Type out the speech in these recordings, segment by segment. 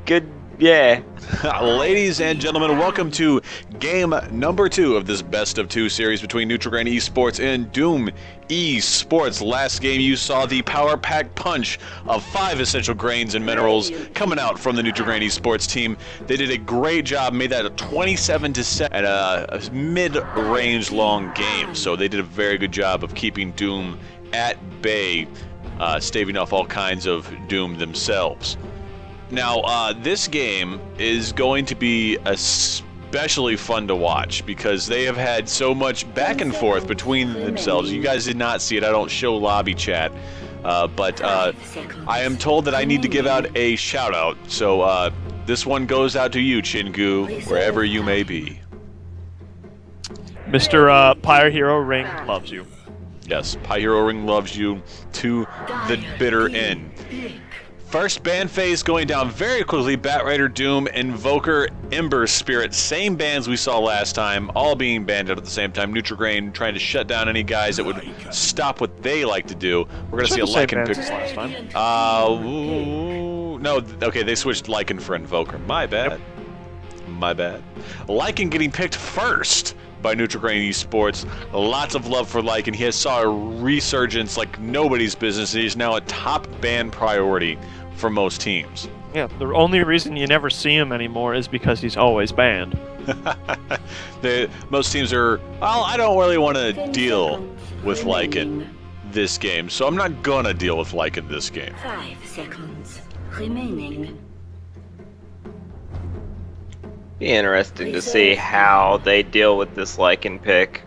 good, yeah. Ladies and gentlemen, welcome to game number 2 of this best of 2 series between Nutr-Grain eSports and DooM eSports. Last game you saw the power pack punch of 5 essential grains and minerals coming out from the Nutr-Grain eSports team. They did a great job, made that a 27-7 and a mid-range long game. So they did a very good job of keeping DooM at bay, staving off all kinds of DooM themselves. Now, this game is going to be especially fun to watch because they have had so much back and forth between themselves. You guys did not see it. I don't show lobby chat, but I am told that I need to give out a shout out. So this one goes out to you, Chingu, wherever you may be. Mr. Pyre Hero Ring loves you. Yes, Pyre Hero Ring loves you to the bitter end. First ban phase going down very quickly. Batrider, DooM, Invoker, Ember Spirit. Same bans we saw last time, all being banned out at the same time. Nutr-Grain trying to shut down any guys that would stop what they like to do. We're going to see a Lycan pick. Last time. No, okay, they switched Lycan for Invoker. My bad. Yep. My bad. Lycan getting picked first by Nutr-Grain eSports. Lots of love for Lycan. He has saw a resurgence like nobody's business. He's now a top ban priority for most teams. Yeah, the only reason you never see him anymore is because he's always banned. Most teams are, well, I don't really want to deal with Lycan this game, so I'm not gonna deal with Lycan this game. 5 seconds remaining. Be interesting to see how they deal with this Lycan pick.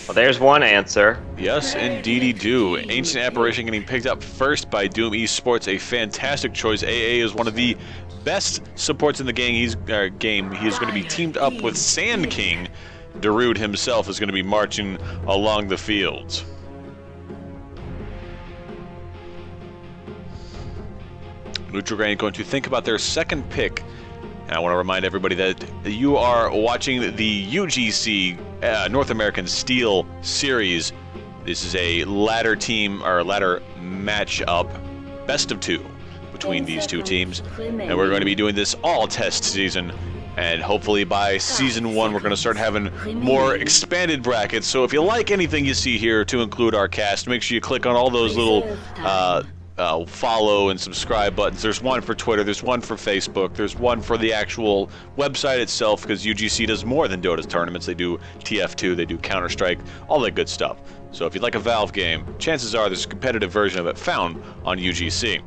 Well, there's one answer. Yes, indeedy do. Ancient Apparition getting picked up first by DooM eSports, a fantastic choice. AA is one of the best supports in the game. He's going to be teamed up with Sand King. Darude himself is going to be marching along the fields. Nutr-Grain going to think about their second pick. And I want to remind everybody that you are watching the UGC North American Steel Series. This is a ladder team or ladder matchup, best of 2 between these two teams, and we're going to be doing this all test season. And hopefully by season 1 we're going to start having more expanded brackets. So if you like anything you see here, to include our cast, make sure you click on all those little follow and subscribe buttons. There's one for Twitter, there's one for Facebook, there's one for the actual website itself, because UGC does more than Dota's tournaments. They do TF2, they do Counter-Strike, all that good stuff. So if you like a Valve game, chances are there's a competitive version of it found on UGC.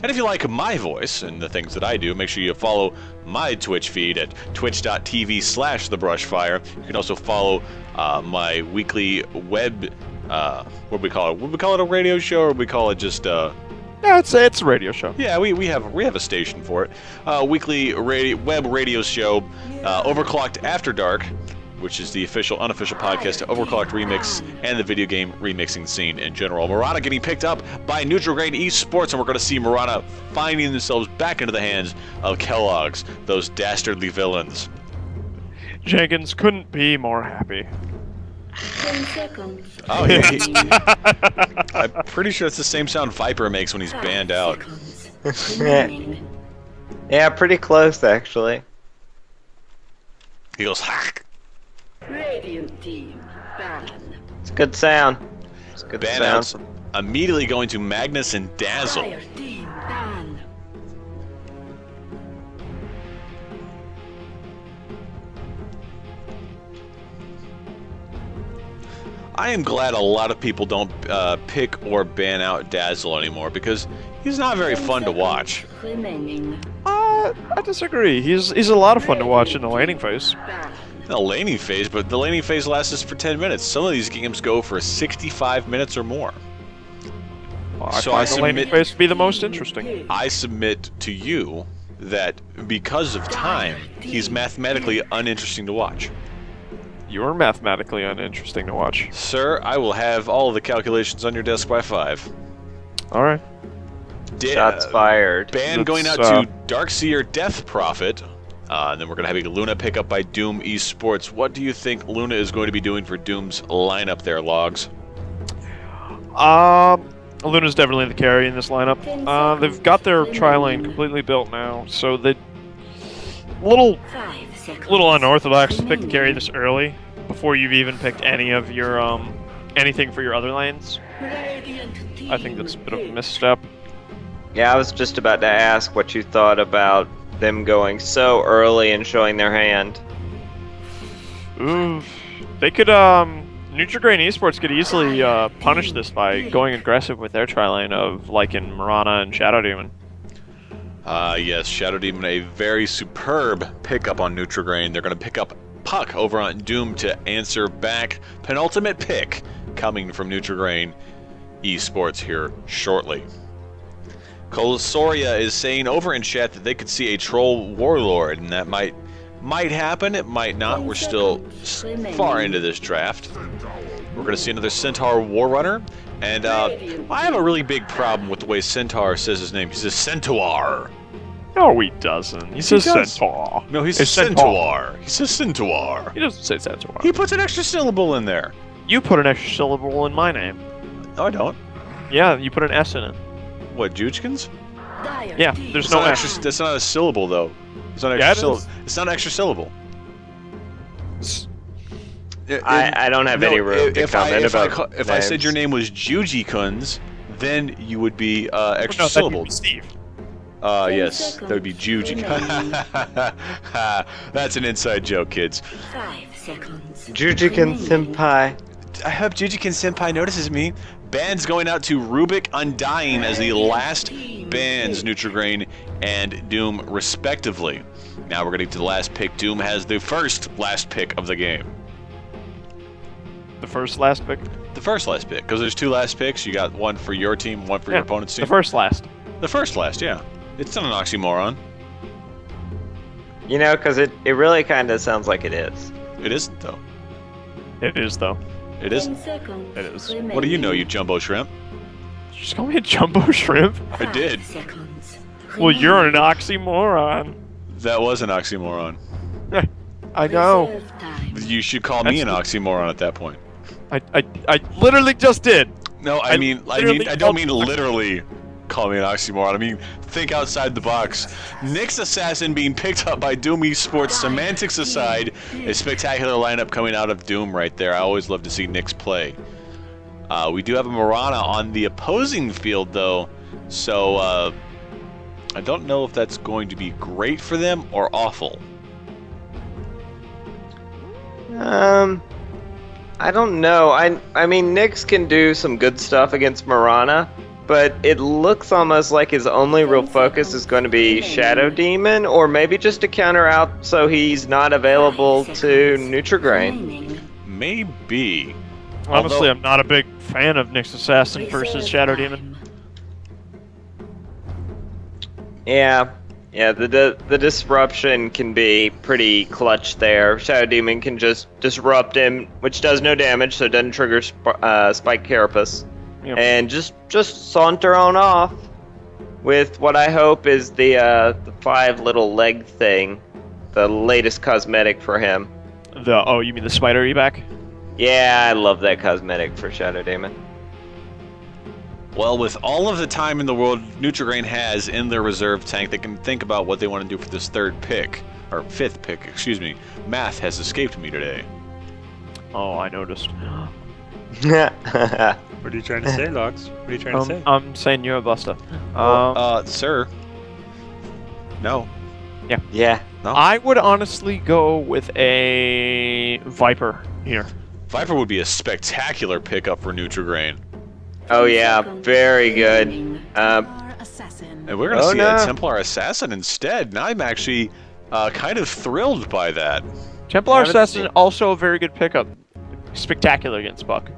And if you like my voice and the things that I do, make sure you follow my Twitch feed at twitch.tv/thebrushfire. You can also follow my weekly web, what do we call it? Would we call it a radio show, or would we call it just Yeah, it's a radio show. Yeah, we have a station for it. Weekly web radio show, Overclocked After Dark, which is the unofficial podcast to Overclocked Remix and the video game remixing scene in general. Murata getting picked up by Nutr-Grain eSports, and we're going to see Murata finding themselves back into the hands of Kellogg's, those dastardly villains. Jenkins couldn't be more happy. 10 seconds. Oh, yeah. I'm pretty sure it's the same sound Viper makes when he's banned out. Yeah, pretty close actually. He goes, hack! Radiant team ban. It's a good sound. It's a good Ban sound. outs. Immediately going to Magnus and Dazzle. Fire team ban. I am glad a lot of people don't pick or ban out Dazzle anymore, because he's not very fun to watch. Remaining. I disagree. He's a lot of fun to watch in the laning phase. Ban. The laning phase, but the laning phase lasts us for 10 minutes. Some of these games go for 65 minutes or more. Well, I So find I the laning submit- phase to be the most interesting. I submit to you that because of time, he's mathematically uninteresting to watch. You're mathematically uninteresting to watch. Sir, I will have all of the calculations on your desk by 5. All right. Shots fired. Ban going out to Darkseer Death Prophet. And then we're going to have a Luna pickup by DooM eSports. What do you think Luna is going to be doing for DooM's lineup there, Logs? Luna's definitely the carry in this lineup. They've got their tri-lane completely built now, so they little 5 seconds. unorthodox to pick the carry this early before you've even picked any of your anything for your other lanes. Radiant team I think that's a bit of a win. misstep. Yeah, I was just about to ask what you thought about them going so early and showing their hand. Ooh, they could Nutri-Grain eSports could easily punish this by going aggressive with their tri-lane of like in Mirana and Shadow Demon. Yes, Shadow Demon, a very superb pickup on Nutr-Grain. They're going to pick up Puck over on DooM to answer back. Penultimate pick coming from Nutr-Grain eSports here shortly. Colosoria is saying over in chat that they could see a troll warlord, and that might happen. It might not. We're still far into this draft. We're going to see another Centaur Warrunner, and I have a really big problem with the way Centaur says his name. He says Centaur. No, he doesn't. He says does. Centaur. No, he says It's Centaur. Centaur. He says Centaur. He doesn't say Centaur. He puts an extra syllable in there. You put an extra syllable in my name. No, I don't. Yeah, you put an S in it. What, Joojkins? Dire Yeah, team there's It's no not S. extra, that's not a syllable, though. It's not an Yeah, extra it is. syllable. It's not an extra syllable. I don't have any room to comment about if I said names. your name was Joojikins, then you would be Oh, extra no, that'd be syllabled. Steve. Yes, that would be Joojik. That's an inside joke, kids. 5 seconds. Joojkin remaining. Senpai. I hope Joojikins Senpai notices me. Bans going out to Rubik Undying as the last bans Nutr-Grain and DooM respectively. Now we're going to get to the last pick. DooM has the first last pick of the game. The first last pick. The first last pick, because there's two last picks. You got one for your team, one for your opponent's team. The first last. The first last, yeah. It's not an oxymoron. You know, because it really kind of sounds like it is. It isn't, though. It is though. It 10 isn't. seconds It is. What do you know, you remaining. jumbo shrimp? Did you just call me a jumbo shrimp? I 5 did. seconds Well, you're an remaining. oxymoron. That was an oxymoron. I know. Reserve time. You should call me an That's- oxymoron at that point. I literally just did. No, I literally don't called- mean literally call me an oxymoron. I mean, think outside the box. Nick's Assassin being picked up by DooM eSports. Semantics aside, a spectacular lineup coming out of DooM right there. I always love to see Nick's play. We do have a Mirana on the opposing field, though, so I don't know if that's going to be great for them or awful. I don't know. I mean, Nyx can do some good stuff against Mirana, but it looks almost like his only real focus is going to be Shadow Demon, or maybe just to counter out so he's not available 5 to seconds Nutr-Grain. remaining. Maybe. Honestly, Although- I'm not a big fan of Nyx Assassin versus Reserve Shadow time. Demon. Yeah, the disruption can be pretty clutch there. Shadow Demon can just disrupt him, which does no damage, so it doesn't trigger Spike Carapace. Yep. And just saunter on off with what I hope is the 5 little leg thing, the latest cosmetic for him. Oh, you mean the spider evac? Yeah, I love that cosmetic for Shadow Demon. Well, with all of the time in the world Nutr-Grain has in their reserve tank, they can think about what they want to do for this third pick. Or fifth pick, excuse me. Math has escaped me today. Oh, I noticed. What are you trying to say, Logs? What are you trying to say? I'm saying you're a buster. Sir. No. Yeah. No. I would honestly go with a Viper here. Viper would be a spectacular pickup for Nutr-Grain. Oh yeah, very good. Remaining. Assassin. And we're going to Oh, see no. a Templar Assassin instead. And I'm actually kind of thrilled by that. Templar Haven't Assassin seen- also a very good pickup. Spectacular against Buck.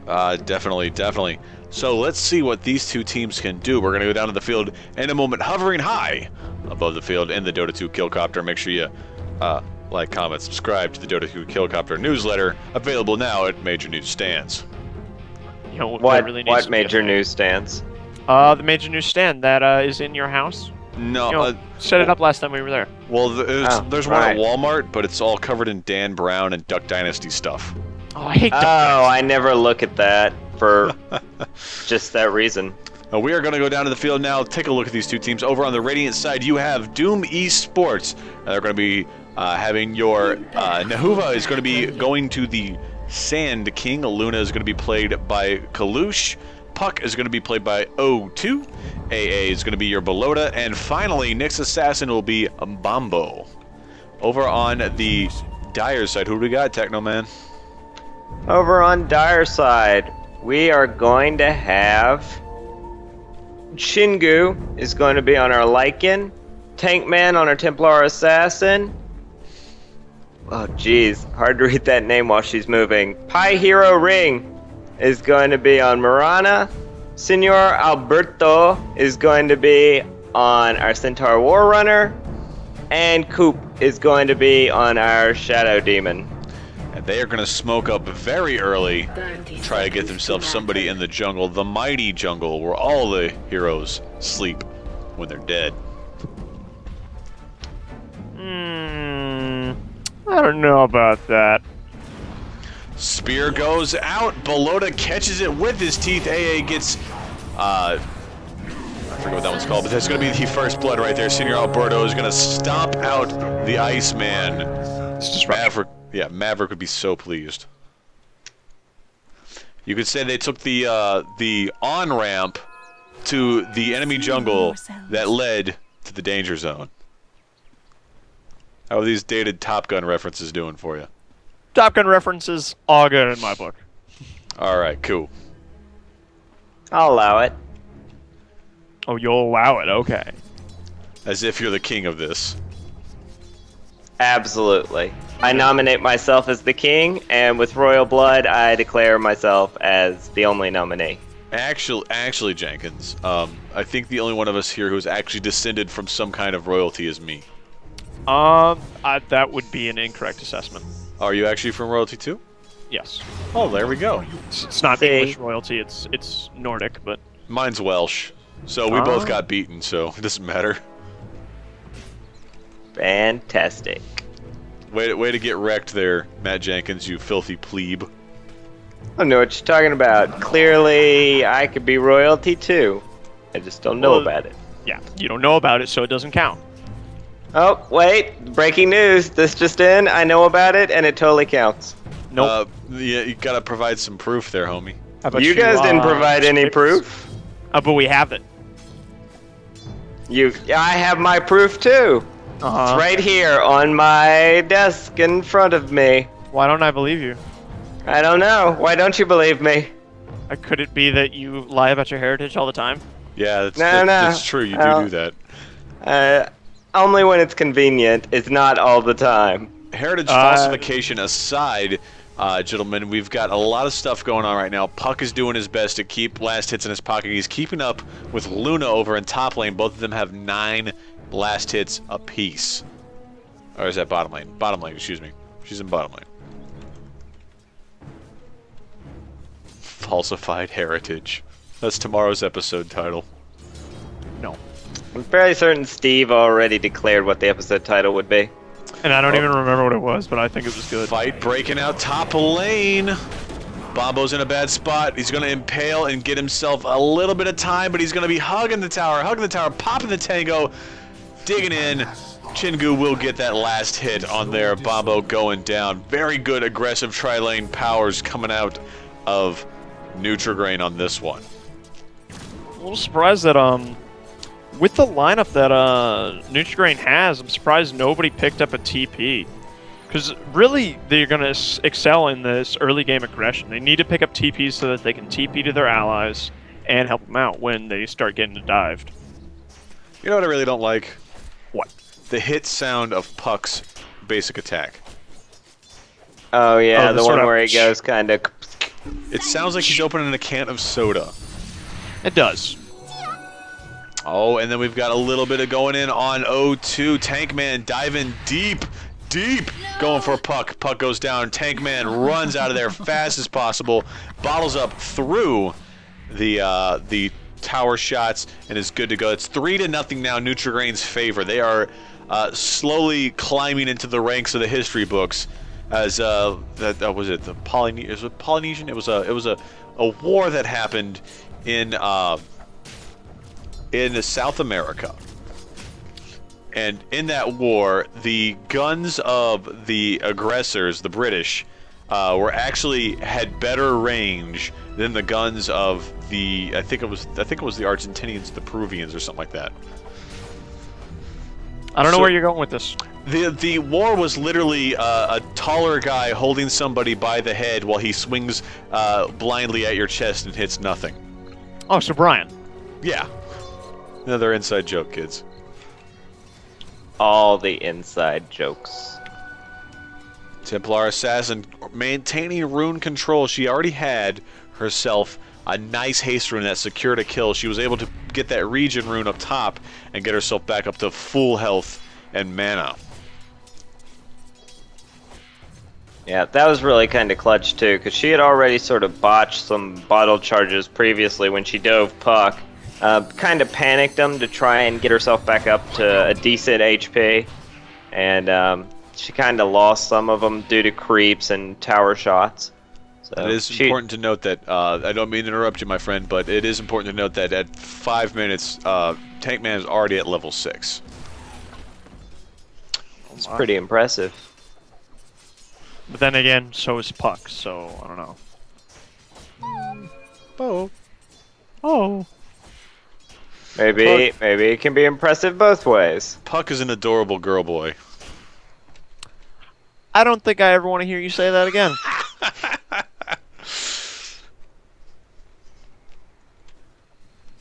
Definitely. So let's see what these two teams can do. We're going to go down to the field in a moment, hovering high above the field in the Dota 2 Killcopter. Make sure you like, comment, subscribe to the Dota 2 Killcopter newsletter, available now at major newsstands. You know, What that really needs to be a major thing. newsstands? The major newsstand that is in your house. No, You know, set it up last time we were there. well, there's one right. at Walmart, but it's all covered in Dan Brown and Duck Dynasty stuff. Oh, I hate Oh, Duck Dynasty. I never look at that for just that reason. We are going to go down to the field now, take a look at these two teams. Over on the Radiant side, you have DooM eSports. They're going to be having your Nahuva is going to be going to the Sand King. Luna is going to be played by Kalush. Puck is going to be played by O2. AA is going to be your Belota. And finally, Nyx Assassin will be Bombo. Over on the Dire side, who do we got, Technoman? Over on Dire side, we are going to have Shingu is going to be on our Lycan, Tankman on our Templar Assassin. Oh jeez, hard to read that name while she's moving. Pi Hero Ring is going to be on Marana. Senor Alberto is going to be on our Centaur War Runner. And Coop is going to be on our Shadow Demon. And they are going to smoke up very early, try to get themselves somebody in the jungle, the mighty jungle, where all the heroes sleep when they're dead. I don't know about that. Spear goes out. Belota catches it with his teeth. AA gets, I forget what that one's called, but that's going to be the first blood right there. Senor Alberto is going to stomp out the Iceman. It's just Maverick. Yeah, Maverick would be so pleased. You could say they took the on-ramp to the enemy jungle that led to the danger zone. How are these dated Top Gun references doing for you? Top Gun references, all good in my book. All right, cool. I'll allow it. Oh, you'll allow it, okay. As if you're the king of this. Absolutely. I nominate myself as the king, and with royal blood, I declare myself as the only nominee. Actually, Jenkins, I think the only one of us here who's actually descended from some kind of royalty is me. That would be an incorrect assessment. Are you actually from royalty too? Yes. Oh, there we go. It's not See? English royalty, it's Nordic, but... Mine's Welsh, so we both got beaten, so it doesn't matter. Fantastic. Way to get wrecked there, Matt Jenkins, you filthy plebe. I don't know what you're talking about. Clearly, I could be royalty too. I just don't know about it. Yeah, you don't know about it, so it doesn't count. Oh, wait. Breaking news. This just in. I know about it, and it totally counts. Nope. Yeah, you gotta provide some proof there, homie. How about You guys didn't provide any papers? proof. But we have it. I have my proof too. It's right here on my desk in front of me. Why don't I believe you? I don't know. Why don't you believe me? Could it be that you lie about your heritage all the time? Yeah, that's No. that's true. You do that. Only when it's convenient. It's not all the time. Heritage falsification aside, gentlemen, we've got a lot of stuff going on right now. Puck is doing his best to keep last hits in his pocket. He's keeping up with Luna over in top lane. Both of them have 9 last hits apiece. Or is that bottom lane? Bottom lane, excuse me. She's in bottom lane. Falsified heritage. That's tomorrow's episode title. No. I'm fairly certain Steve already declared what the episode title would be. And I don't even remember what it was, but I think it was good. Fight breaking out top lane. Bombo's in a bad spot. He's going to impale and get himself a little bit of time, but he's going to be hugging the tower, popping the tango, digging in. Chingu will get that last hit on there. Bombo going down. Very good aggressive tri-lane powers coming out of Nutr-Grain on this one. A little surprised that with the lineup that Nutri-Grain has, I'm surprised nobody picked up a TP. Because really, they're going to excel in this early game aggression. They need to pick up TPs so that they can TP to their allies and help them out when they start getting dived. You know what I really don't like? What? The hit sound of Puck's basic attack. Oh yeah, Oh, the the sort one of- where he goes kind of. It sounds like he's opening a can of soda. It does. Oh, and then we've got a little bit of going in on O2. Tankman diving deep, going for Puck. Puck goes down. Tankman runs out of there fast as possible, bottles up through the tower shots, and is good to go. It's 3-0 now, Nutr-Grain's favor. They are slowly climbing into the ranks of the history books. As that was it the Polynesian? It was a a war that happened in South America. And in that war, the guns of the aggressors, the British, actually had better range than the guns of the I think it was the Argentinians, the Peruvians, or something like that. I don't know where you're going with this. The war was literally a taller guy holding somebody by the head while he swings blindly at your chest and hits nothing. Oh, so Brian. Yeah. Another inside joke, kids. All the inside jokes. Templar Assassin maintaining rune control. She already had herself a nice haste rune that secured a kill. She was able to get that regen rune up top and get herself back up to full health and mana. Yeah, that was really kind of clutch too, because she had already sort of botched some bottle charges previously when she dove Puck. Kind of panicked them to try and get herself back up to a decent HP, and she kind of lost some of them due to creeps and tower shots. So it is important to note that, I don't mean to interrupt you, my friend, but it is important to note that at 5 minutes, Tankman is already at level 6. It's pretty impressive. But then again, so is Puck, so I don't know. Oh. Oh. Maybe it can be impressive both ways. Puck is an adorable girl boy. I don't think I ever want to hear you say that again.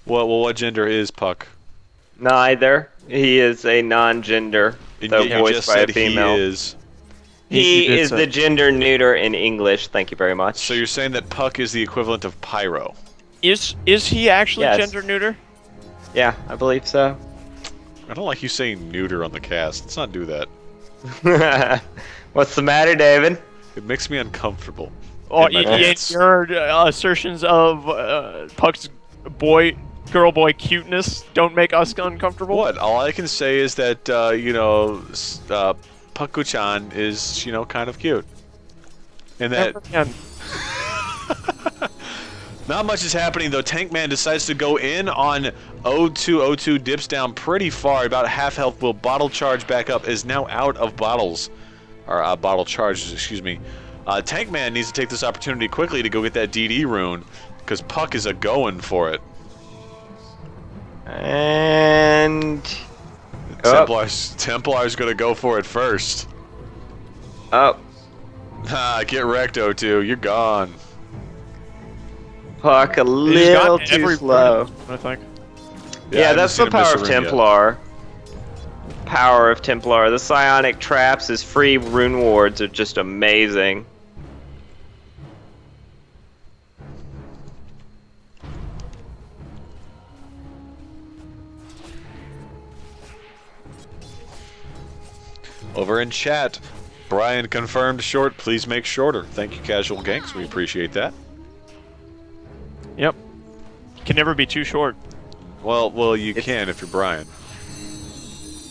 What gender is Puck? Neither. He is a non-gender, though You voiced just by a said female. he is. He did is say- the gender neuter in English. Thank you very much. So you're saying that Puck is the equivalent of Pyro? Is he actually Yes. gender neuter? Yeah, I believe so. I don't like you saying neuter on the cast. Let's not do that. What's the matter, David? It makes me uncomfortable. Oh, in my pants. your assertions of Puck's girl boy cuteness don't make us uncomfortable. What? All I can say is that, Puck-chan is, kind of cute. And that... And Not much is happening, though. Tankman decides to go in on O2. O2 dips down pretty far, about half health. Will bottle charge back up, is now out of bottles. Or bottle charges, excuse me. Tankman needs to take this opportunity quickly to go get that DD rune, because Puck is a-going for it. And... Templar's gonna go for it first. Oh, Get wrecked, O2. You're gone. Puck a he's little gotten too every slow. rune, I think. I Yeah, haven't that's seen the him miss power a of rune yet. Templar. Power of Templar. The psionic traps, his free rune wards are just amazing. Over in chat, Brian confirmed short. Please make shorter. Thank you, Casual Ganks. We appreciate that. Yep. Can never be too short. Well, you can if you're Brian.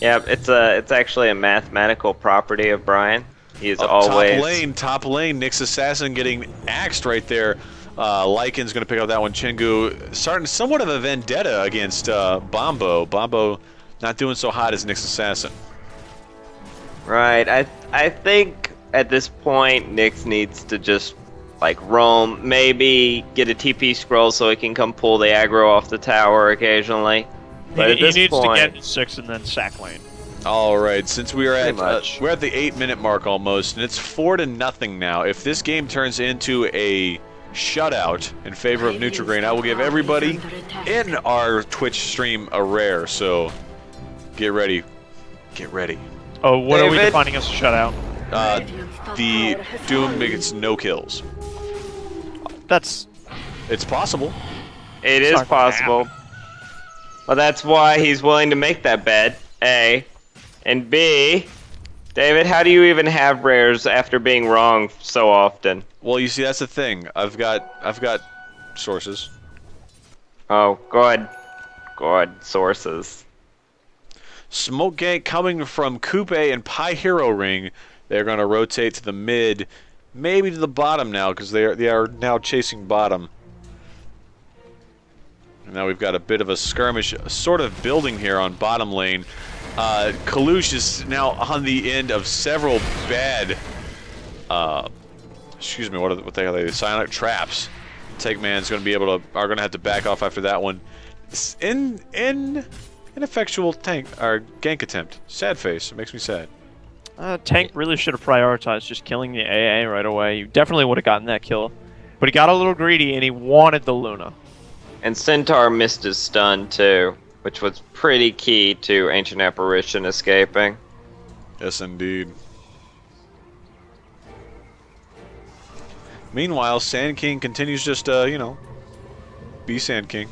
Yeah, it's actually a mathematical property of Brian. He is always Top lane. Nyx Assassin getting axed right there. Lycan's going to pick up that one. Chingu starting somewhat of a vendetta against Bombo. Bombo not doing so hot as Nyx Assassin. right. I think at this point Nyx needs to just like roam, maybe get a TP scroll so he can come pull the aggro off the tower occasionally. But at He this needs point, to get to 6 and then sack lane. All right, since we are at Pretty much. we're at the 8-minute mark almost, and it's 4-0 now. If this game turns into a shutout in favor of Nutr-Grain, I will give everybody in our Twitch stream a rare. So get ready, get ready. Oh, what are we David? defining as a shutout? The DooM makes no kills. That's It's possible. it is not gonna possible. Well, that's why he's willing to make that bet. A, and B, David, how do you even have rares after being wrong so often? Well, you see, that's the thing. I've got sources. Oh, good sources. Smoke gank coming from Coupe and Pi Hero Ring. They're going to rotate to the mid, maybe to the bottom now, because they are now chasing bottom. And now we've got a bit of a skirmish sort of building here on bottom lane. Kalush is now on the end of several bad, excuse me, what the hell are they? Silent traps. Techman's going to be able to, are going to have to back off after that one. Ineffectual tank, or gank attempt. Sad face, it makes me sad. Tank really should have prioritized just killing the AA right away. You definitely would have gotten that kill. But he got a little greedy and he wanted the Luna. And Centaur missed his stun too, which was pretty key to Ancient Apparition escaping. Yes, indeed. Meanwhile, Sand King continues just, you know, be Sand King.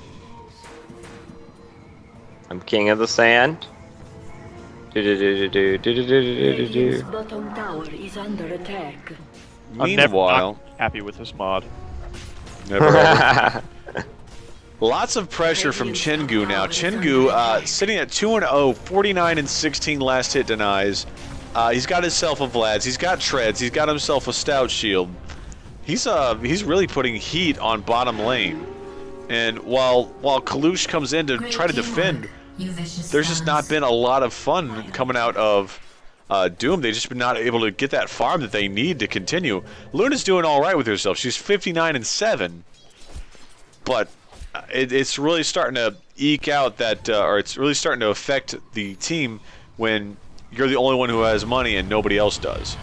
I'm king of the sand. Radiant's bottom tower is under attack. I'm never Meanwhile, not happy with this mod. never ever. Lots of pressure from Chengu now. Chengu sitting at 2-0, 49-16 last hit denies. He's got himself a Vlad's, he's got treads, he's got himself a stout shield. He's really putting heat on bottom lane. And while Kalush comes in to try to defend, there's just not been a lot of fun coming out of DooM. They've just been not able to get that farm that they need to continue. Luna's doing all right with herself. She's 59-7, but it's really starting to eke out that, or it's really starting to affect the team when you're the only one who has money and nobody else does.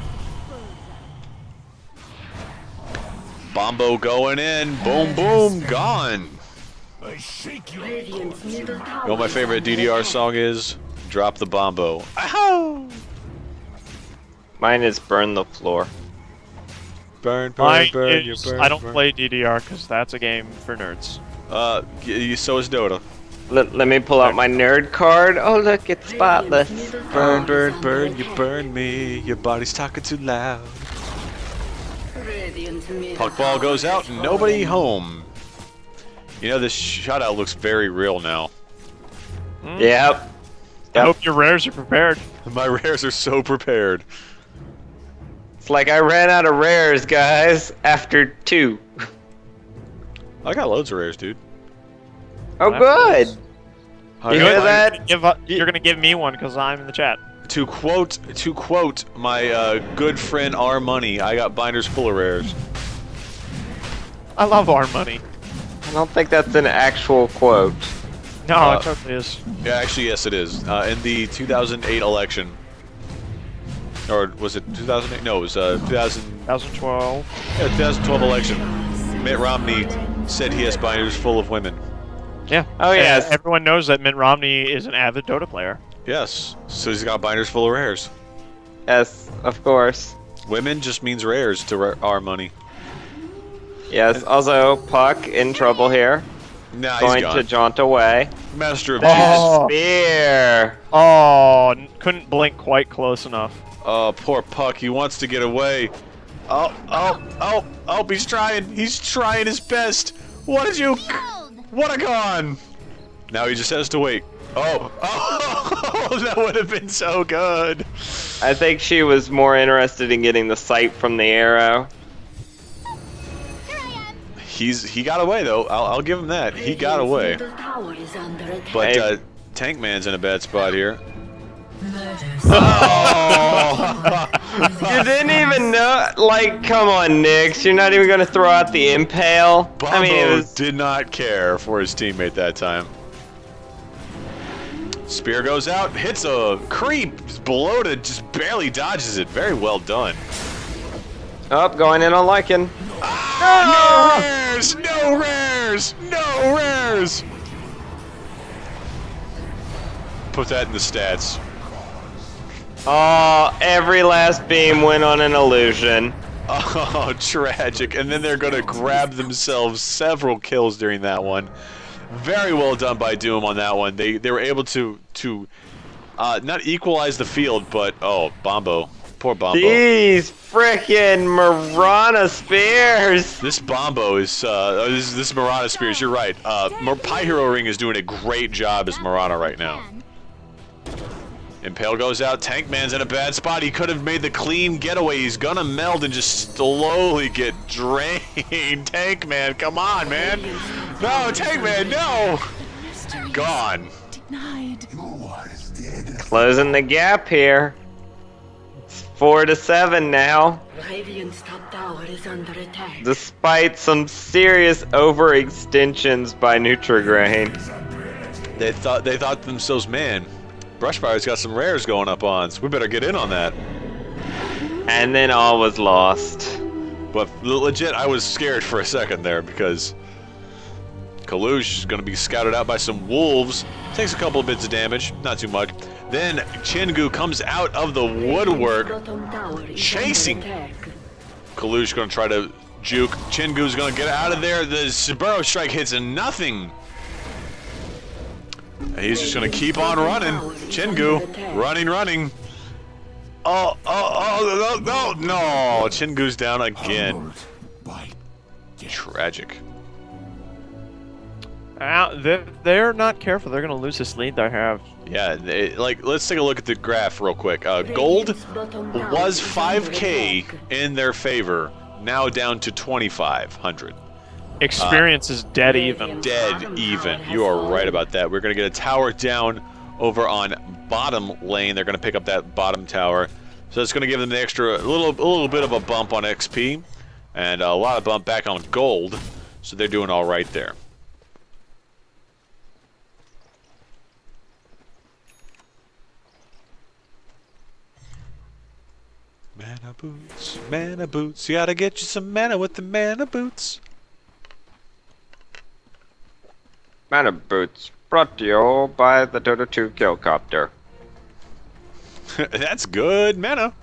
Bombo going in, boom, boom, gone. Radiant's middle tower. You know what my favorite DDR song is? Drop the Bombo. Ow! Mine is Burn the Floor. Burn, burn, Mine burn, you is, burn. I don't burn. play DDR because that's a game for nerds. So is Dota. Let me pull out my nerd card. Oh look, it's spotless. Burn, burn, burn, you burn me. Your body's talking too loud. Radiant's middle Puck ball goes out, and nobody home. You know, this shutout looks very real now. Yep. I hope your rares are prepared. My rares are so prepared. It's like I ran out of rares, guys, after 2. I got loads of rares, dude. Oh, good. You hear Good. that? You're gonna give me one because I'm in the chat. To quote my good friend R Money, I got binders full of rares. I love our money. I don't think that's an actual quote. No, it totally is. Yeah, actually, yes, it is. In the 2008 election, or was it 2008? No, it was 2000. 2012. Yeah, 2012 election. Mitt Romney said he has binders full of women. Yeah. Oh, yes. And everyone knows that Mitt Romney is an avid Dota player. Yes, so he's got binders full of rares. Yes, of course. Women just means rares to R Money. Yes, also, Puck in trouble here. Nah, Going he's gone. to jaunt away. Master of Oh. Jesus. Spear! Oh, couldn't blink quite close enough. Oh, poor Puck. He wants to get away. Oh, he's trying. He's trying his best. What a juke. What a con. Now he just has to wait. Oh, that would have been so good. I think she was more interested in getting the sight from the arrow. He got away, though. I'll give him that. He got away. middle tower is under attack. But Tank Man's in a bad spot here. You didn't even know, like, come on, Nix. You're not even going to throw out the impale? Bombo I mean, it was... did not care for his teammate that time. Spear goes out, hits a creep, below it, just barely dodges it. Very well done. Oh, going in on Lycan. No rares! No rares! No rares! Put that in the stats. Oh, every last beam went on an illusion. Oh, tragic. And then they're going to grab themselves several kills during that one. Very well done by DooM on that one. They were able to not equalize the field, but oh, Bombo. Poor Bombo. These frickin' Marana spears! This Bombo is this Marana Spears, you're right. Pie Hero Ring is doing a great job as Marana right now. Impale goes out, Tank Man's in a bad spot. He could have made the clean getaway. He's gonna meld and just slowly get drained. Tank Man, come on, man. No, Techman, no! Gone. Closing the gap here. It's 4-7 now. Radiant's top tower is under attack. Despite some serious overextensions by Nutri-Grain. They thought to themselves, man, Brushfire's got some rares going up on, so we better get in on that. And then all was lost. But legit, I was scared for a second there because Kalush is going to be scouted out by some wolves. Takes a couple of bits of damage, not too much. Then Chingu comes out of the woodwork, chasing. Kalush going to try to juke. Chingu's going to get out of there. The burrow strike hits and nothing. And he's just going to keep on running. Chingu, running. Oh, no. Chingu's down again. Tragic. They're not careful. They're going to lose this lead they have. Yeah, let's take a look at the graph real quick. Gold was 5K in their favor, now down to 2,500. Experience is dead even. Dead even. You are right about that. We're going to get a tower down over on bottom lane. They're going to pick up that bottom tower. So it's going to give them the extra, a little bit of a bump on XP, and a lot of bump back on gold. So they're doing all right there. Mana boots, you gotta get you some mana with the mana boots. Mana Boots, brought to you by the Dota 2 Killcopter. That's good mana.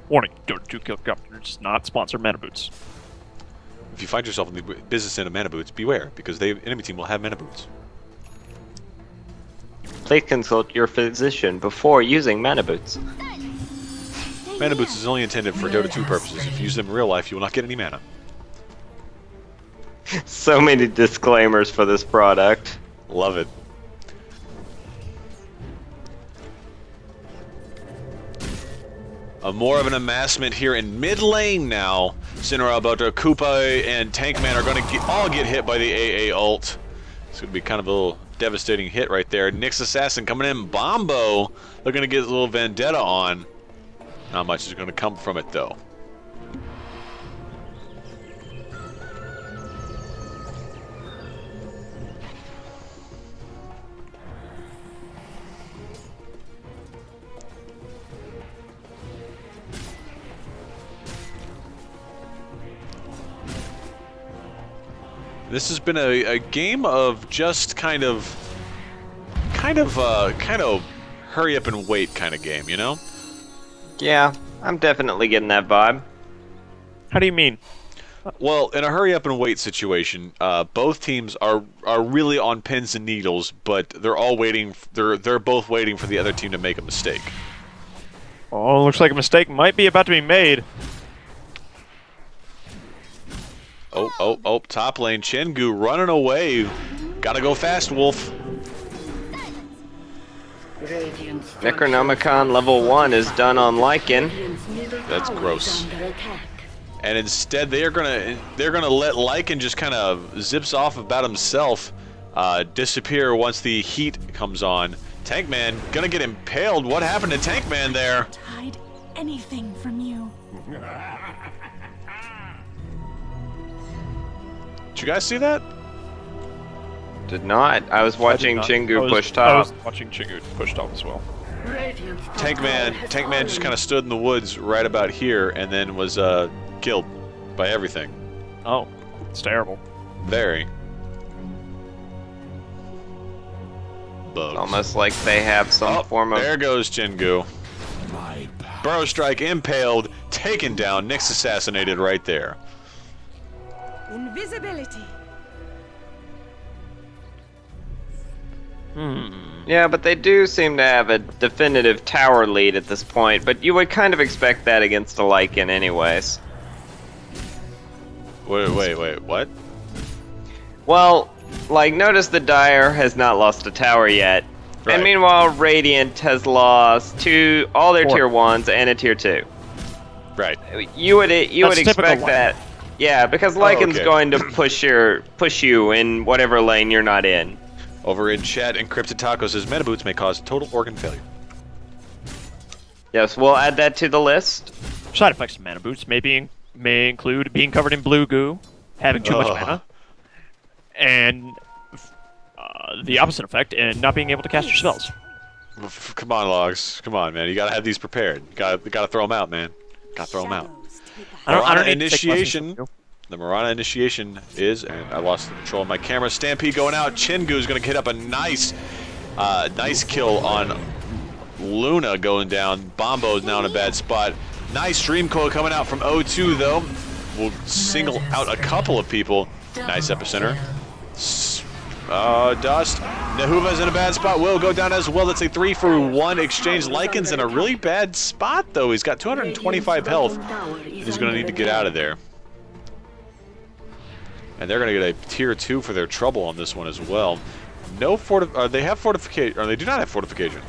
Warning, Dota 2 Killcopter does not sponsor Mana Boots. If you find yourself in the business end of mana boots, beware, because the enemy team will have mana boots. Please consult your physician before using Mana Boots. Mana boots is only intended for Dota 2 purposes. If you use them in real life, you will not get any mana. So many disclaimers for this product. Love it. More of an amassment here in mid lane now. Sinra, Bota, Koopa, and Tankman are going to all get hit by the AA ult. It's going to be kind of a little devastating hit right there. Nyx Assassin coming in. Bombo. They're going to get a little Vendetta on. Not much is going to come from it, though. This has been a game of just kind of hurry up and wait kind of game, you know? Yeah, I'm definitely getting that vibe. How do you mean? Well, in a hurry up and wait situation, both teams are really on pins and needles, but they're all waiting. They're both waiting for the other team to make a mistake. Oh, looks like a mistake might be about to be made. Oh, top lane, Chingu running away. Gotta go fast, Wolf. Necronomicon level 1 is done on Lycan. That's gross. And instead they're gonna let Lycan just kind of zips off about himself, disappear once the heat comes on. Tankman gonna get impaled. What happened to Tankman there? Hide anything from you. Did you guys see that? Did not. I was watching Chingu push top. I was watching Chingu push top as well. Tankman just kind of stood in the woods right about here and then was killed by everything. Oh, it's terrible. Very. Bugs. Almost like they have some form of... There goes Chingu. Burrow strike impaled, taken down, Nyx assassinated right there. Invisibility. Yeah, but they do seem to have a definitive tower lead at this point, but you would kind of expect that against a Lycan anyways. Wait, what? Well, like, notice the Dire has not lost a tower yet. Right. And meanwhile, Radiant has lost all their 4. tier 1s and a tier 2. Right. You would That's expect typical that. Yeah, because Lycan's okay. going to push you in whatever lane you're not in. Over in chat, Encrypted Taco says Meta Boots may cause total organ failure. Yes, we'll add that to the list. Side effects of mana boots may include being covered in blue goo, having too much mana, and the opposite effect, and not being able to cast your spells. Come on, Logs. Come on, man. You gotta have these prepared. You gotta throw them out, man. Gotta throw them out. I don't need Initiation. The Marana initiation is, and I lost the control of my camera. Stampede going out. Chingu's gonna hit up a nice kill on Luna going down. Bombo's now in a bad spot. Nice stream coil coming out from O2 though. We'll single out a couple of people. Nice epicenter. Dust. Nahuva's in a bad spot. Will go down as well. That's a 3-for-1 exchange. Lycan's in a really bad spot though. He's got 225 health. He's gonna need to get out of there. And they're gonna get a tier 2 for their trouble on this one as well. No they have fortification, or they do not have fortification.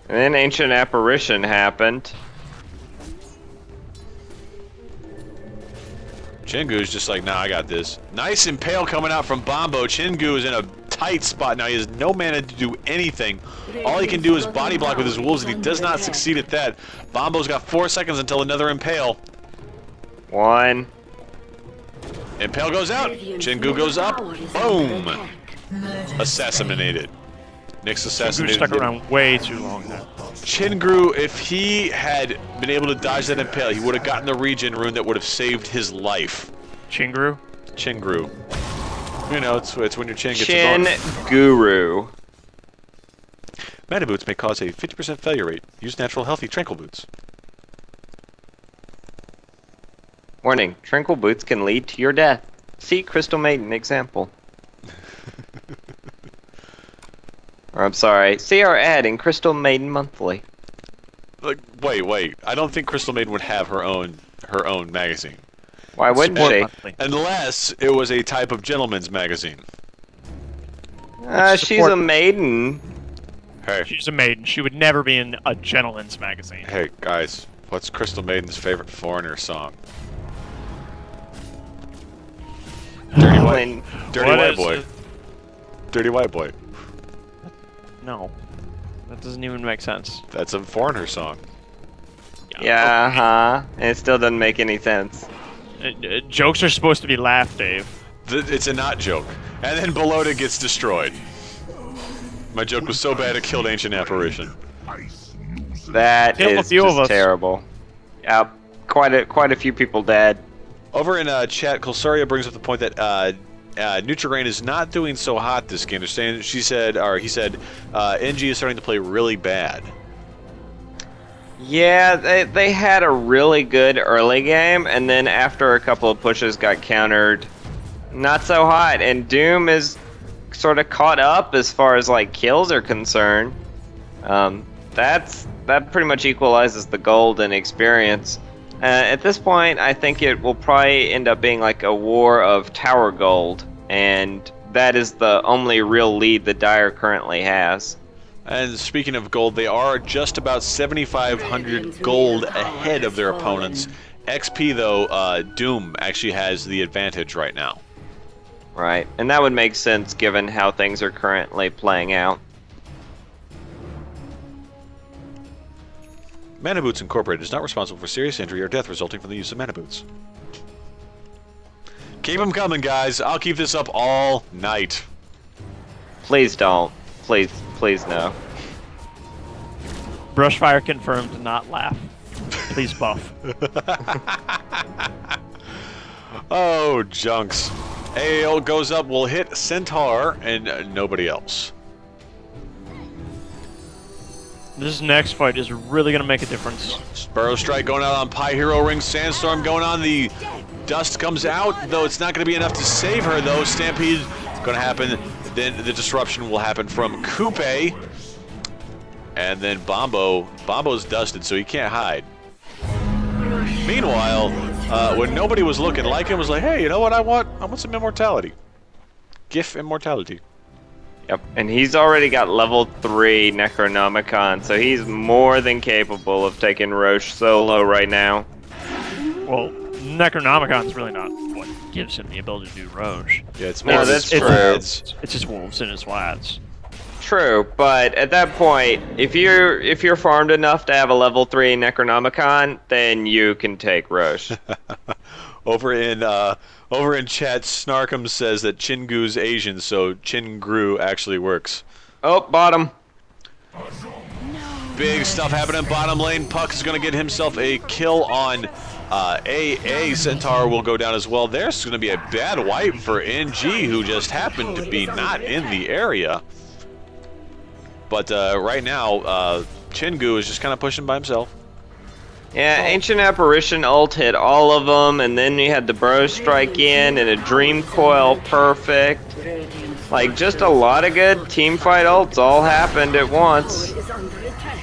And then Ancient Apparition happened. Chingu's just like, nah, I got this. Nice Impale coming out from Bombo. Chingu is in a tight spot now. He has no mana to do anything. All he can do is body block with his wolves, and he does not succeed at that. Bombo's got 4 seconds until another Impale. 1. Impale goes out. Chingu goes up. Boom! Assassinated. Nick's assassinated. Stuck around way too long there. Chingu, if he had been able to dodge that Impale, he would have gotten the regen rune that would have saved his life. Chingru? Chingru. You know, it's when your chin gets Chin a bonus. Guru. Mana Boots may cause a 50% failure rate. Use natural healthy Tranquil Boots. Warning, Tranquil Boots can lead to your death. See Crystal Maiden example. Or, I'm sorry, see our ad in Crystal Maiden Monthly. Like, wait. I don't think Crystal Maiden would have her own magazine. Why wouldn't she? Unless it was a type of gentleman's magazine. She's a maiden. Hey. She's a maiden. She would never be in a gentleman's magazine. Hey, guys. What's Crystal Maiden's favorite foreigner song? Dirty White Boy. Dirty White Boy. No. That doesn't even make sense. That's a foreigner song. Yeah, And it still doesn't make any sense. Jokes are supposed to be laughed, Dave. It's a not joke. And then Belota gets destroyed. My joke was so bad it killed Ancient Apparition. That Killed a is few of just us. terrible. Yep, quite a few people dead. Over in chat, Colsaria brings up the point that Nutr-Grain is not doing so hot this game. He said, NG is starting to play really bad. Yeah, they had a really good early game, and then after a couple of pushes got countered, not so hot. And DooM is sort of caught up as far as like kills are concerned. That pretty much equalizes the gold and experience. At this point, I think it will probably end up being like a war of tower gold, and that is the only real lead that Dire currently has. And speaking of gold, they are just about 7,500 gold ahead of their opponents. XP, though, DooM actually has the advantage right now. Right, and that would make sense given how things are currently playing out. Mana Boots Incorporated is not responsible for serious injury or death resulting from the use of Mana Boots. Keep them coming, guys. I'll keep this up all night. Please don't. Please no. Brushfire confirmed to not laugh. Please buff. Oh, junks. AAL goes up, will hit Centaur, and nobody else. This next fight is really going to make a difference. Sparrow Strike going out on Pi Hero Ring. Sandstorm going on. The dust comes out, though it's not going to be enough to save her, though. Stampede going to happen. Then the disruption will happen from Coupe. And then Bombo's dusted, so he can't hide. Meanwhile, when nobody was looking, Lycan was like, hey, you know what I want? I want some immortality. GIF immortality. Yep, and he's already got level 3 Necronomicon, so he's more than capable of taking Roche solo right now. Well, Necronomicon's really not what gives him the ability to do Roche. Yeah, it's No, more that's his true. spreads. It's his wolves and his flats. True, but at that point, if you're farmed enough to have a level 3 Necronomicon, then you can take Roche. Over in chat, Snarkum says that Chingu's Asian, so Chingru actually works. Oh, bottom. Big stuff happening bottom lane. Puck is going to get himself a kill on AA. Centaur will go down as well. There's going to be a bad wipe for NG, who just happened to be not in the area. But right now, Chingu is just kind of pushing by himself. Yeah, Ancient Apparition ult hit all of them, and then you had the Bro Strike in, and a Dream Coil perfect. Like, just a lot of good teamfight ults all happened at once. Is under attack.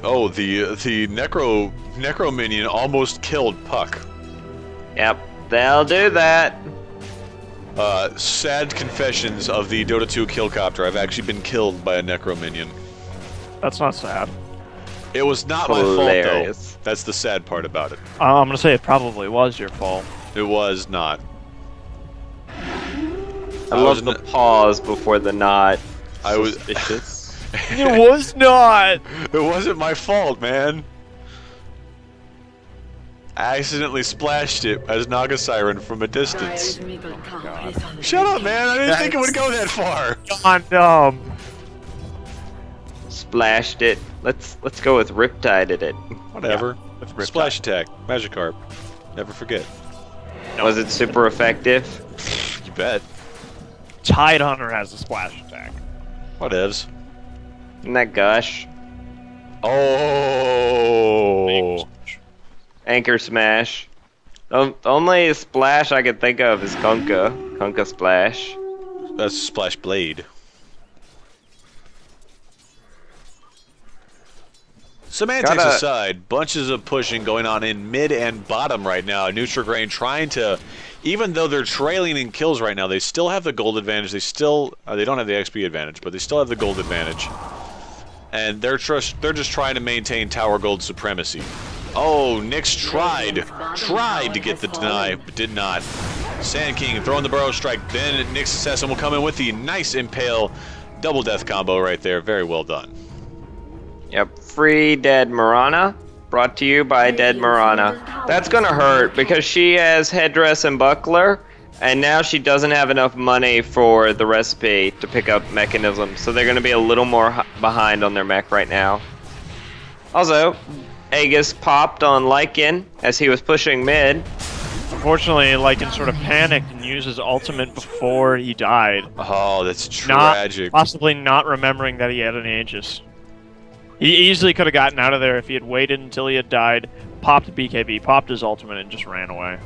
Oh, the Necro minion almost killed Puck. Yep, they'll do that. Sad confessions of the Dota 2 killcopter. I've actually been killed by a Necro minion. That's not sad. It was not my fault, Hilarious. though. That's the sad part about it. I'm gonna say it probably was your fault. It was not. I love the pause before the not. I was. Suspicious. It was not! It wasn't my fault, man. I accidentally splashed it as Naga Siren from a distance. Dire's middle tower is under Shut up, attack. man! I didn't think it would go that far. God, Splashed it. Let's go with Riptided it. Whatever. Splash attack. Magikarp. Never forget. Was it super effective? You bet. Tide Hunter has a splash attack. Whatevs. Isn't that Gush? Oh. Anchor Smash. The only splash I can think of is Kunkka. Kunkka Splash. That's Splash Blade. Semantics Gotta- aside, bunches of pushing going on in mid and bottom right now. Nutr-Grain trying to, even though they're trailing in kills right now, they still have the gold advantage. They still, they don't have the XP advantage, but they still have the gold advantage. And they're just trying to maintain tower gold supremacy. Oh, Nyx tried to get the deny, but did not. Sand King throwing the Burrow Strike. Then Nyx Assassin will come in with the nice Impale double death combo right there. Very well done. Yep, free Dead Marana. Brought to you by Dead Marana. That's gonna hurt because she has Headdress and Buckler, and now she doesn't have enough money for the recipe to pick up Mechanism, so they're gonna be a little more behind on their mech right now. Also, Aegis popped on Lycan as he was pushing mid. Unfortunately, Lycan sort of panicked and used his ultimate before he died. Oh, that's tragic. Possibly not remembering that he had an Aegis. He easily could have gotten out of there if he had waited until he had died, popped BKB, popped his ultimate, and just ran away.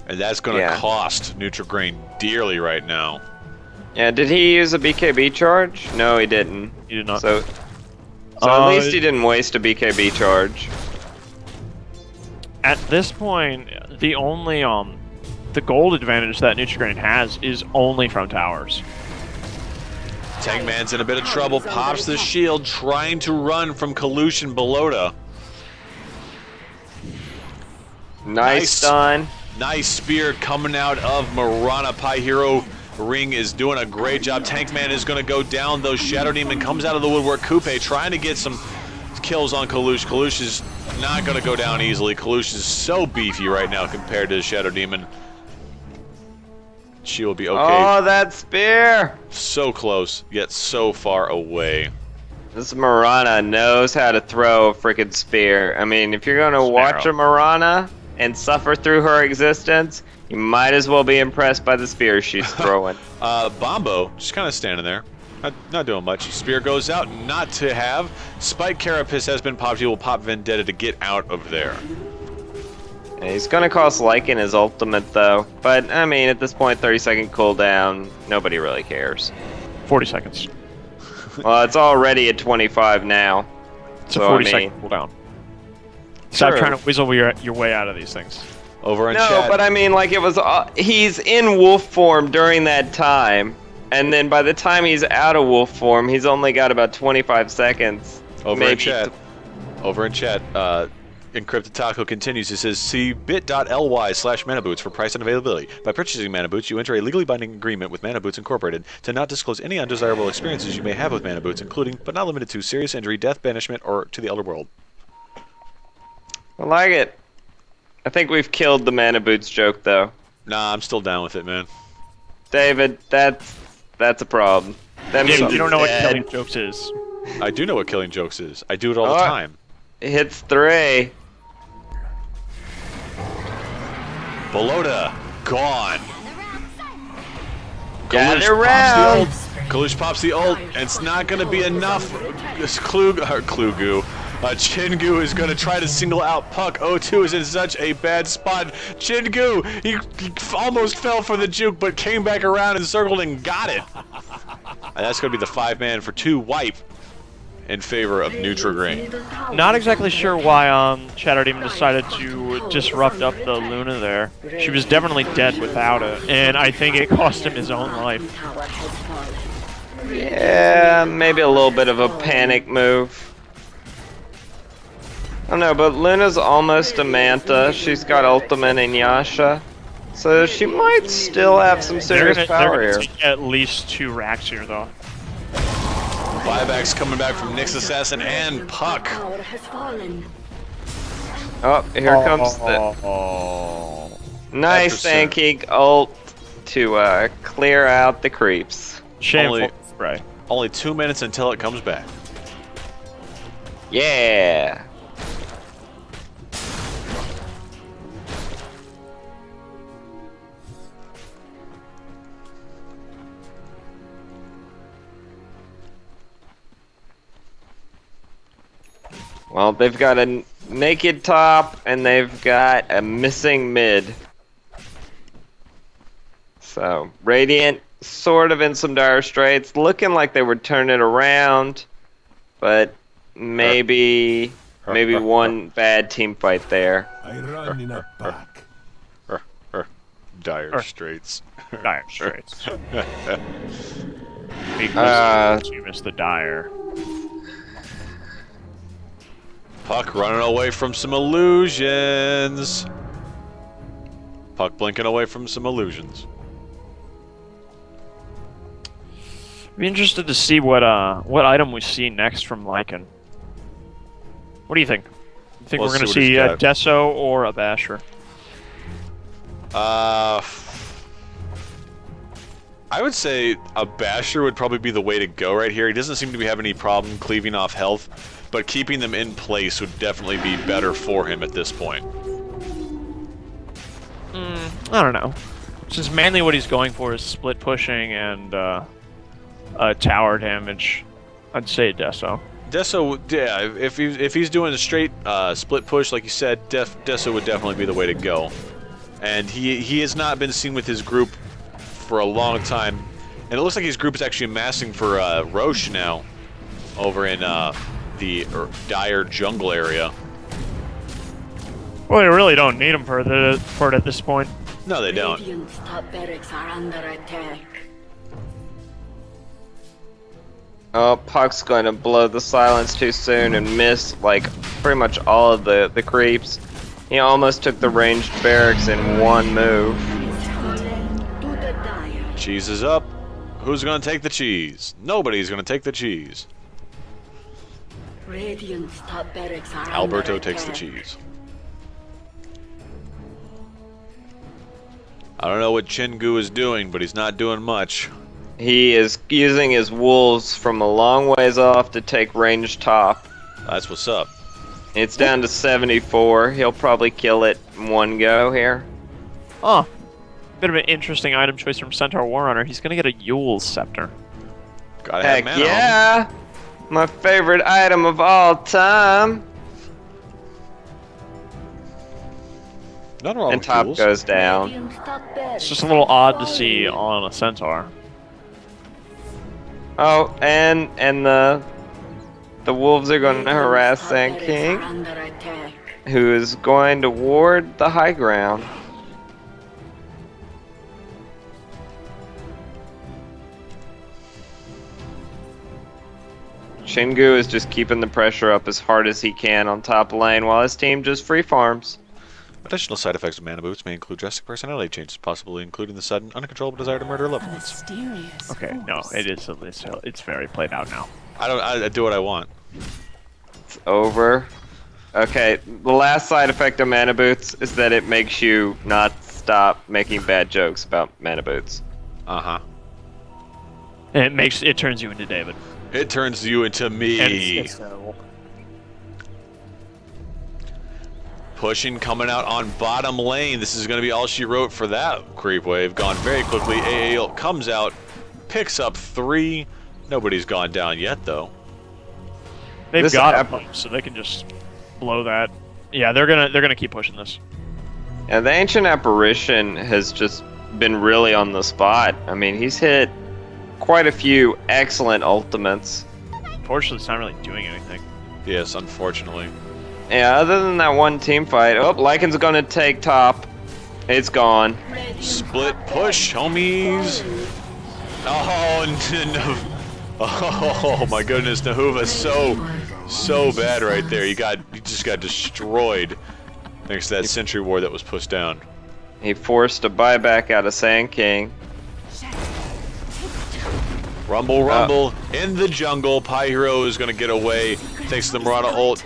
And that's going to cost Nutr-Grain dearly right now. Yeah, did he use a BKB charge? No, he didn't. He did not. So at least he didn't waste a BKB charge. At this point, the only the gold advantage that Nutri-Grain has is only from towers. Tankman's in a bit of trouble, pops the shield, trying to run from Kalushin Belota. Nice stun. Nice spear coming out of Marana. Pi Hero Ring is doing a great job. Tankman is going to go down, though. Shadow Demon comes out of the woodwork. Kupe trying to get some kills on Kalush. Kalush is not going to go down easily. Kalush is so beefy right now compared to Shadow Demon. She will be okay. Oh, that spear! So close, yet so far away. This Marana knows how to throw a freaking spear. I mean, if you're gonna watch a Marana and suffer through her existence, you might as well be impressed by the spear she's throwing. Bombo, just kind of standing there. Not doing much. Spear goes out, not to have. Spike Carapace has been popped. He will pop Vendetta to get out of there. Yeah, he's gonna cost Lycan his ultimate though. But, I mean, at this point, 30-second cooldown, nobody really cares. 40 seconds. Well, it's already at 25 now. It's a 40-second cooldown. Stop trying to weasel your way out of these things. Over in No, chat. but I mean, like, it was. He's in wolf form during that time, and then by the time he's out of wolf form, he's only got about 25 seconds. Over in maybe chat. Over in chat. Encrypted Taco continues. He says, see bit.ly/manaboots for price and availability. By purchasing Manaboots, you enter a legally binding agreement with Manaboots Incorporated to not disclose any undesirable experiences you may have with Manaboots, including, but not limited to, serious injury, death, banishment, or to the other world. I like it. I think we've killed the Mana Boots joke, though. Nah, I'm still down with it, man. David, that's a problem. That means David, you don't know what it's killing dead. jokes is. I do know what killing jokes is. I do it all the time. It hits 3. Bolota, gone. Gather round. Kalush pops the ult, and it's not going to be enough. This Klugu. Chingu is going to try to single out Puck. O2 is in such a bad spot. Chingu, he almost fell for the juke, but came back around and circled and got it. And that's going to be the 5-man for 2 wipe in favor of Nutr-Grain. Not exactly sure why Shadow Demon decided to disrupt up the Luna there. She was definitely dead without it, and I think it cost him his own life. Yeah, maybe a little bit of a panic move. I don't know, but Luna's almost a Manta. She's got Ultimate and Yasha. So she might still have some serious power they're here. gonna take at least 2 racks here, though. Buybacks coming back from Nyx Assassin and Puck. Oh, here comes the nice Thanking ult to clear out the creeps. Shameful spray. Only 2 minutes until it comes back. Yeah. Well, they've got a naked top and they've got a missing mid. So, Radiant sort of in some dire straits, looking like they would turn it around, but maybe one bad team fight there. I run in a pack. Dire straits. Dire straits. You missed the dire. Puck running away from some illusions. Puck blinking away from some illusions. Be interested to see what item we see next from Lycan. What do you think? You think Let's we're going to see see what a he's got. Deso or a Basher? I would say a Basher would probably be the way to go right here. He doesn't seem to be having any problem cleaving off health, but keeping them in place would definitely be better for him at this point. I don't know. Since mainly what he's going for is split pushing and tower damage, I'd say Deso. Deso, yeah, if he's doing a straight split push, like you said, Deso would definitely be the way to go. And he has not been seen with his group for a long time, and it looks like his group is actually amassing for Roche now, over in the dire jungle area. Well, they really don't need him for it at this point. No, they don't. Radiant's top barracks are under attack. Oh, Puck's going to blow the silence too soon and miss, like, pretty much all of the creeps. He almost took the ranged barracks in one move. To the dire. Cheese is up. Who's going to take the cheese? Nobody's going to take the cheese. Radiant's top barracks are Alberto under takes the attack. cheese. I don't know what Chingu is doing, but he's not doing much. He is using his wolves from a long ways off to take ranged top. That's what's up. It's down to 74. He'll probably kill it in one go here. Oh, bit of an interesting item choice from Centaur Warrunner. He's gonna get a Yule Scepter. Gotta have Heck mana on him. yeah! My favorite item of all time. Nothing wrong And with top tools. goes down. Radiant's top barracks It's just a little odd to falling. see on a Centaur. Oh, and the wolves are going to harass Sand Radiant's top barracks King. are under attack. who is going to ward the high ground. Chingu is just keeping the pressure up as hard as he can on top lane while his team just free farms. Additional side effects of mana boots may include drastic personality changes, possibly including the sudden, uncontrollable desire to murder loved ones. Okay, no, it's very played out now. I do what I want. It's over. Okay, the last side effect of mana boots is that it makes you not stop making bad jokes about mana boots. Uh-huh. And it turns you into David. It turns you into me. It's terrible. Pushing coming out on bottom lane. This is going to be all she wrote for that creep wave. Gone very quickly. AAL comes out, picks up 3. Nobody's gone down yet, though. They've got a pump, so they can just blow that. Yeah, they're gonna keep pushing this. Yeah, the Ancient Apparition has just been really on the spot. I mean, he's hit quite a few excellent ultimates. Unfortunately, it's not really doing anything. Yes, unfortunately. Yeah, other than that one team fight. Oh, Lycan's gonna take top. It's gone. Split push, homies. Oh, no. Oh my goodness, Nahuva's so bad right there. You just got destroyed thanks to that Sentry Ward that was pushed down. He forced a buyback out of Sand King. Rumble in the jungle. Pyro is gonna get away thanks to the Murata ult.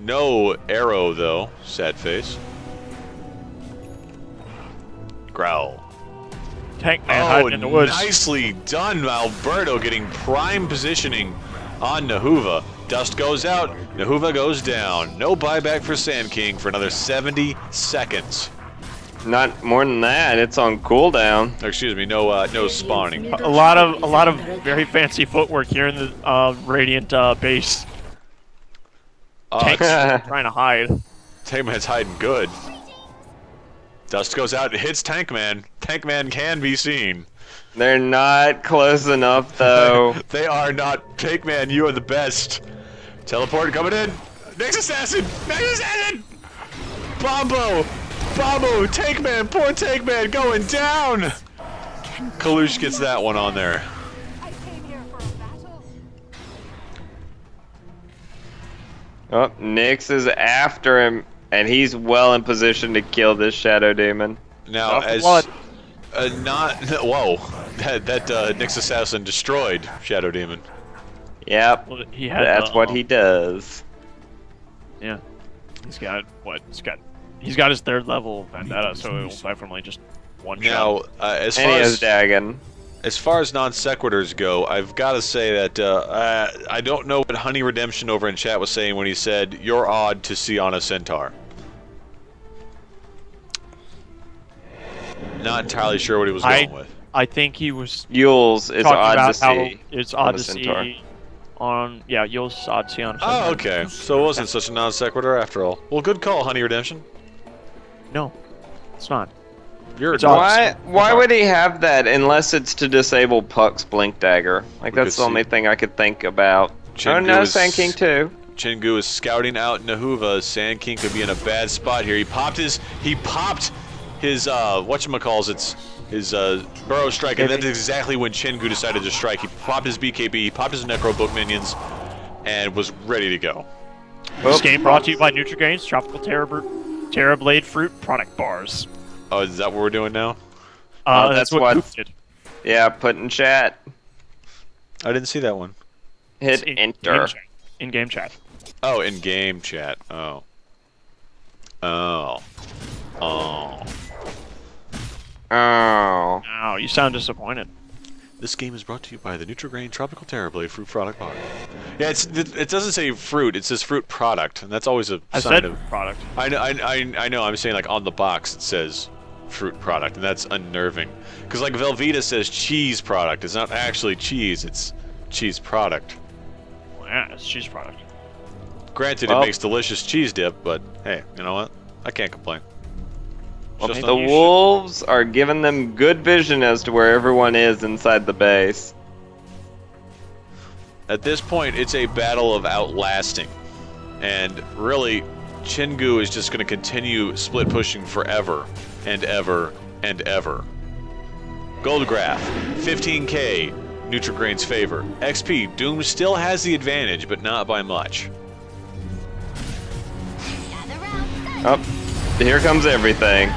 No arrow though. Sad face. Growl. Tank man hiding in the woods. Nicely done, Alberto, getting prime positioning on Nahuva. Dust goes out, Nahuva goes down. No buyback for Sand King for another 70 seconds. Not more than that. It's on cooldown. Excuse me, no spawning. A lot of very fancy footwork here in the Radiant base. Tank's trying to hide. Tankman's hiding good. Dust goes out, it hits Tankman. Tankman can be seen. They're not close enough, though. They are not. Tankman, you are the best. Teleport coming in. Next assassin! Next assassin! Bombo! Tankman! Poor Tankman going down! Kalush gets that one on there. Oh, Nyx is after him, and he's well in position to kill this Shadow Demon. Now, as whoa, that Nyx assassin destroyed Shadow Demon. Yep, Well, that's what he does. Yeah, he's got what? He's got his 3rd level Vendetta, so it will definitely just one now, shot. As And far he as has Dagon. As far as non sequiturs go, I've got to say that I don't know what Honey Redemption over in chat was saying when he said you're odd to see on a centaur. Not entirely sure what he was going with. I think he was Yules is talking odd about to how see. it's on odd a to centaur. see on Yules odd to see on a centaur. Oh, okay. So it wasn't such a non sequitur after all. Well, good call, Honey Redemption. No, it's not. You're It's odd. Why would he have that unless it's to disable Puck's Blink Dagger? Like, We that's could the only see. thing I could think about. Chingu Oh no, is- Sand King too. Chingu is scouting out Nahuva. Sand King could be in a bad spot here. He popped his whatchamacalls, his Burrow Strike, and that's exactly when Chingu decided to strike. He popped his BKB, he popped his Necro Book minions, and was ready to go. This game brought to you by Nutri-Grain's Tropical Terra Blade Fruit Product Bars. Oh, is that what we're doing now? That's what- Goop did. Yeah, put in chat. I didn't see that one. Hit It's enter. In-game chat. Oh, in game chat. Oh. Oh. Oh. Oh. Oh, you sound disappointed. This game is brought to you by the Nutri-Grain Tropical Terra Blade Fruit Product Bar. Yeah, it doesn't say fruit, it says fruit product, and that's always a I sign said of. product. I know. I'm saying like on the box it says fruit product, and that's unnerving. Because like Velveeta says cheese product. It's not actually cheese. It's cheese product. Well, yeah, it's cheese product. Granted, Well- it makes delicious cheese dip, but hey, you know what? I can't complain. It's Well, just the not- wolves are giving them good vision as to where everyone is inside the base. At this point, it's a battle of outlasting, and really, Chengu is just going to continue split pushing forever and ever and ever. Gold graph, 15k, Nutr-Grain's favor. XP, DooM still has the advantage, but not by much. Oh, here comes everything.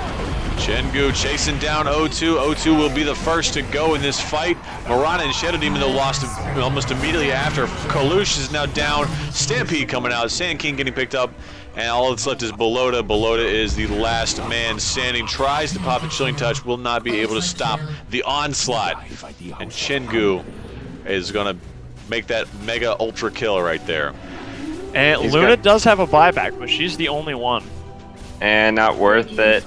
Chengu chasing down O2. O2 will be the first to go in this fight. Marana and Shadow Demon, though, lost almost immediately after. Kalush is now down. Stampede coming out. Sand King getting picked up. And all that's left is Belota. Belota is the last man standing. Tries to pop the Chilling Touch. Will not be able to stop the onslaught. And Chengu is going to make that mega ultra kill right there. And Luna does have a buyback, but she's the only one. And not worth it.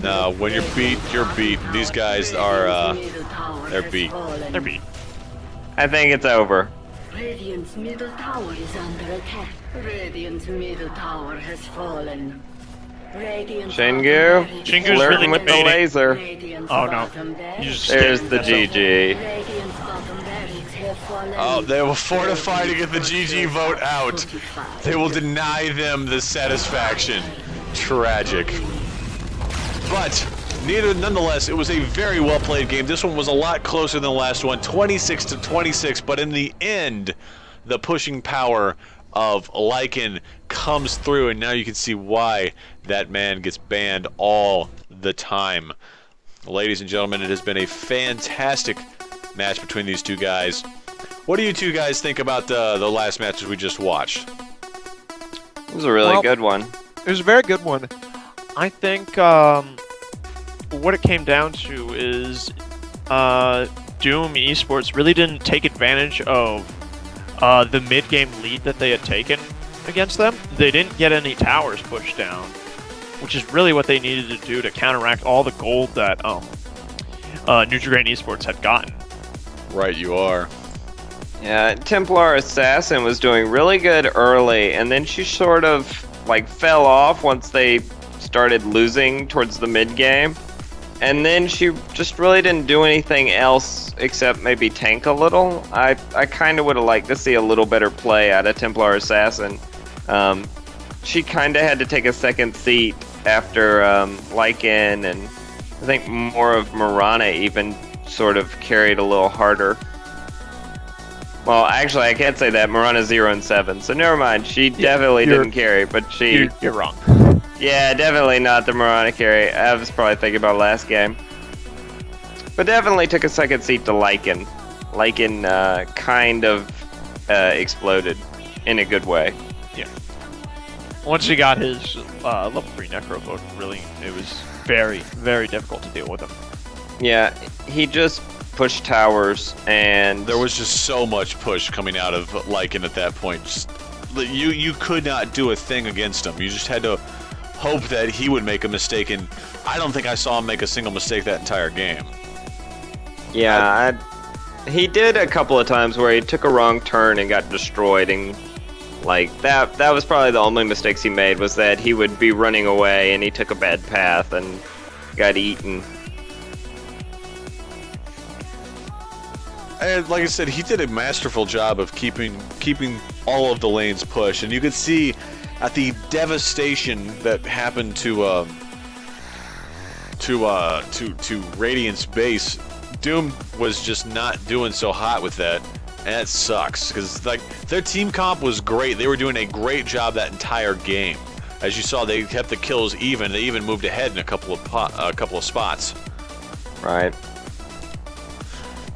No, when you're beat, you're beat. These guys are, they're beat. They're beat. I think it's over. Radiant's middle tower is under attack. Radiant's middle tower has fallen. Chengu's really with the debating. laser. Oh no. You just There's skipped the this up. GG. Oh, they will fortify to get the GG vote out. They will deny them the satisfaction. Tragic. But nonetheless, it was a very well played game. This one was a lot closer than the last one, 26-26. But in the end, the pushing power of Lycan comes through, and now you can see why that man gets banned all the time. Ladies and gentlemen, it has been a fantastic match between these two guys. What do you two guys think about the last matches we just watched? It was a really good one. It was a very good one. I think what it came down to is DooM eSports really didn't take advantage of the mid-game lead that they had taken against them. They didn't get any towers pushed down, which is really what they needed to do to counteract all the gold that Nutri-Grain eSports had gotten. Right, you are. Yeah, Templar Assassin was doing really good early, and then she sort of like fell off once they started losing towards the mid game. And then she just really didn't do anything else except maybe tank a little. I kind of would have liked to see a little better play out of Templar Assassin. She kind of had to take a second seat after Lycan, and I think more of Marana even sort of carried a little harder. Well, actually, I can't say that. Marana's 0-7, so never mind. She definitely didn't carry, but she... You're wrong. Yeah, definitely not the Marana carry. I was probably thinking about last game. But definitely took a second seat to Lycan. Lycan kind of exploded in a good way. Yeah. Once he got his level 3 Necro book, really, it was very, very difficult to deal with him. Yeah, he just pushed towers, and There was just so much push coming out of Lycan at that point. Just, you could not do a thing against him. You just had to hope that he would make a mistake, and I don't think I saw him make a single mistake that entire game. yeah, he did a couple of times where he took a wrong turn and got destroyed, and like that was probably the only mistakes he made, was that he would be running away and he took a bad path and got eaten. And like I said, he did a masterful job of keeping all of the lanes pushed, and you could see at the devastation that happened to Radiant's base, DooM was just not doing so hot with that, and it sucks because like their team comp was great. They were doing a great job that entire game. As you saw, they kept the kills even. They even moved ahead in a couple of spots. Right.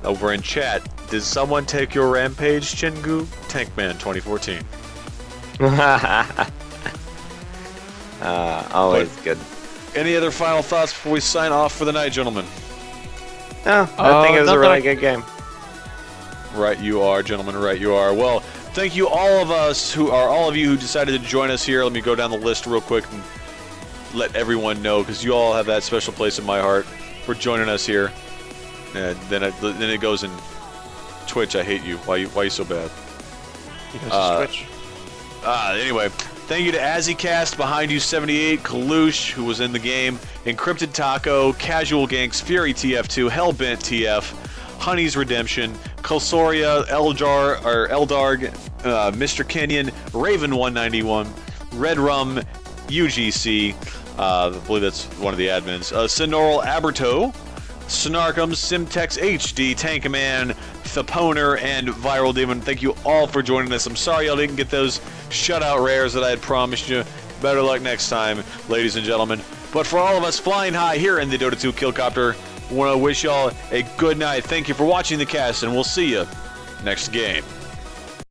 Over in chat, did someone take your rampage, Chengu? Tankman 2014. Always good. Any other final thoughts before we sign off for the night, gentlemen? No, I think it was a really nothing. good game. Right you are, gentlemen, right you are. Well, thank you all of you who decided to join us here. Let me go down the list real quick and let everyone know, because you all have that special place in my heart for joining us here. And then it goes in Twitch. I hate you. Why you so bad? Because it's Twitch. Anyway, thank you to AzzyCast, Behind You 78, Kalush, who was in the game, Encrypted Taco, Casual Ganks, Fury TF2, Hellbent TF, Honey's Redemption, Kelsoria, Eldarg, Mr. Kenyon, Raven 191, Red Rum UGC. I believe that's one of the admins. Sonoral Aberto, Snarkum, Simtex HD, Tankaman, Thaponer, and Viral Demon. Thank you all for joining us. I'm sorry y'all didn't get those shutout rares that I had promised you. Better luck next time, ladies and gentlemen. But for all of us flying high here in the Dota 2 Killcopter, I want to wish y'all a good night. Thank you for watching the cast, and we'll see you next game.